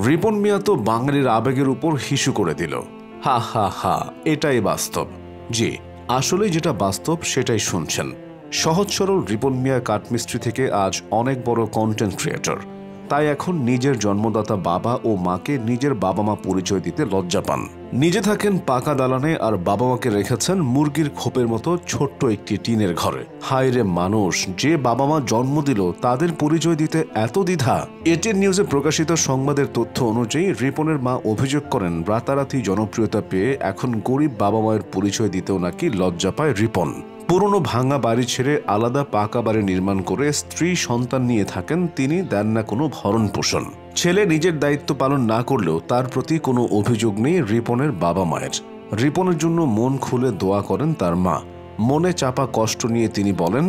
রিপন মিয়া তো বাঙালির আবেগের উপর হিসু করে দিল। হা হা হা, এটাই বাস্তব। জি, আসলে যেটা বাস্তব সেটাই শুনছেন। সহজ সরল রিপন মিয়া কাঠমিস্ত্রি থেকে আজ অনেক বড় কন্টেন্ট ক্রিয়েটর। তাই এখন নিজের জন্মদাতা বাবা ও মাকে নিজের বাবা মা পরিচয় দিতে লজ্জা পান। নিজে থাকেন পাকা দালানে আর বাবা মাকে রেখেছেন মুরগির খোপের মতো ছোট্ট একটি টিনের ঘরে। হায় রে মানুষ, যে বাবা মা জন্ম দিল তাদের পরিচয় দিতে এত দ্বিধা। এটিএন নিউজে প্রকাশিত সংবাদের তথ্য অনুযায়ী রিপনের মা অভিযোগ করেন রাতারাতি জনপ্রিয়তা পেয়ে এখন গরিব বাবা মায়ের পরিচয় দিতেও নাকি লজ্জা পায় রিপন। পুরনো ভাঙা বাড়ি ছেড়ে আলাদা পাকা বাড়ি নির্মাণ করে স্ত্রী সন্তান নিয়ে থাকেন তিনি, দেন না কোনো ভরণ পোষণ। ছেলে নিজের দায়িত্ব পালন না করলেও তার প্রতি কোনো অভিযোগ নেই রিপনের বাবা মায়ের। রিপনের জন্য মন খুলে দোয়া করেন তার মা। মনে চাপা কষ্ট নিয়ে তিনি বলেন,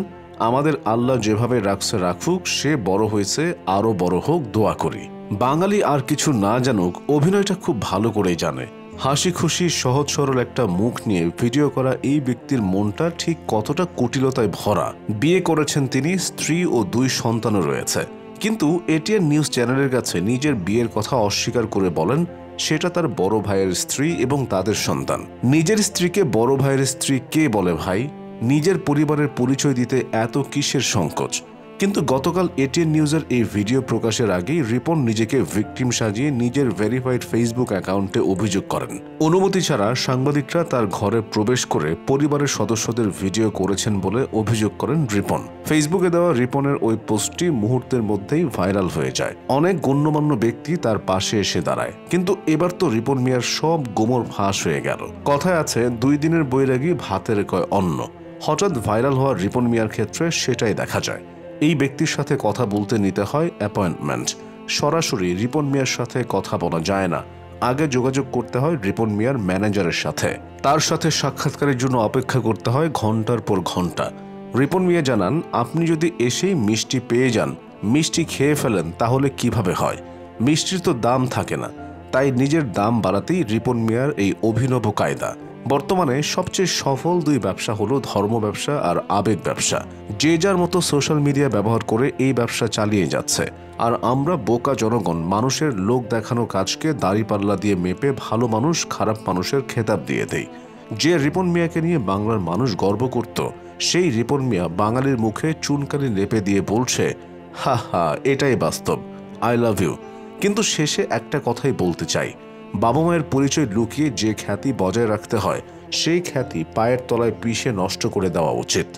আমাদের আল্লাহ যেভাবে রাখছে রাখুক, সে বড় হয়েছে, আরও বড় হোক, দোয়া করি। বাঙালি আর কিছু না জানুক, অভিনয়টা খুব ভালো করেই জানে। হাসি খুশি সহজ সরল একটা মুখ নিয়ে ভিডিও করা এই ব্যক্তির মনটা ঠিক কতটা কুটিলতায় ভরা। বিয়ে করেছেন তিনি, স্ত্রী ও 2 সন্তানও রয়েছে। কিন্তু এটিএন নিউজ চ্যানেলের কাছে নিজের বিয়ের কথা অস্বীকার করে বলেন সেটা তার বড় ভাইয়ের স্ত্রী এবং তাদের সন্তান। নিজের স্ত্রীকে বড় ভাইয়ের স্ত্রী কে বলে ভাই? নিজের পরিবারের পরিচয় দিতে এত কিসের সংকোচ? কিন্তু গতকাল এটিএন নিউজের এই ভিডিও প্রকাশের আগেই রিপন নিজেকে ভিকটিম সাজিয়ে নিজের ভেরিফাইড ফেসবুক অ্যাকাউন্টে অভিযোগ করেন অনুমতি ছাড়া সাংবাদিকরা তার ঘরে প্রবেশ করে পরিবারের সদস্যদের ভিডিও করেছেন বলে অভিযোগ করেন রিপন। ফেসবুকে দেওয়া রিপনের ওই পোস্টটি মুহূর্তের মধ্যেই ভাইরাল হয়ে যায়। অনেক গণ্যমান্য ব্যক্তি তার পাশে এসে দাঁড়ায়। কিন্তু এবার তো রিপন মিয়ার সব গোমর ফাঁস হয়ে গেল। কথায় আছে 2 দিনের বৈরাগী ভাতের কয় অন্ন। হঠাৎ ভাইরাল হওয়া রিপন মিয়ার ক্ষেত্রে সেটাই দেখা যায়। এই ব্যক্তির সাথে কথা বলতে নিতে হয় অ্যাপয়েন্টমেন্ট। সরাসরি রিপন মিয়ার সাথে কথা বলা যায় না, আগে যোগাযোগ করতে হয় রিপন মিয়ার ম্যানেজারের সাথে। তার সাথে সাক্ষাৎকারের জন্য অপেক্ষা করতে হয় ঘন্টার পর ঘন্টা। রিপন মিয়া জানান, আপনি যদি এসেই মিষ্টি পেয়ে যান, মিষ্টি খেয়ে ফেলেন, তাহলে কিভাবে হয়? মিষ্টির তো দাম থাকে না। তাই নিজের দাম বাড়াতেই রিপন মিয়ার এই অভিনব কায়দা। বর্তমানে সবচেয়ে সফল 2 ব্যবসা হলো ধর্ম ব্যবসা আর আবেগ ব্যবসা। যে যার মতো সোশ্যাল মিডিয়া ব্যবহার করে এই ব্যবসা চালিয়ে যাচ্ছে। আর আমরা বোকা জনগণ মানুষের লোক দেখানো কাজকে দাড়িপাল্লা দিয়ে মেপে ভালো মানুষ খারাপ মানুষের খেতাব দিয়ে দেই। যে রিপন মিয়াকে নিয়ে বাংলার মানুষ গর্ব করত, সেই রিপন মিয়া বাঙালির মুখে চুনকালি লেপে দিয়ে বলছে, হা হা, এটাই বাস্তব, আই লাভ ইউ। কিন্তু শেষে একটা কথাই বলতে চাই, বাবা মায়ের পরিচয় লুকিয়ে যে খ্যাতি বজায় রাখতে হয়, সেই খ্যাতি পায়ের তলায় পিষে নষ্ট করে দেওয়া উচিত।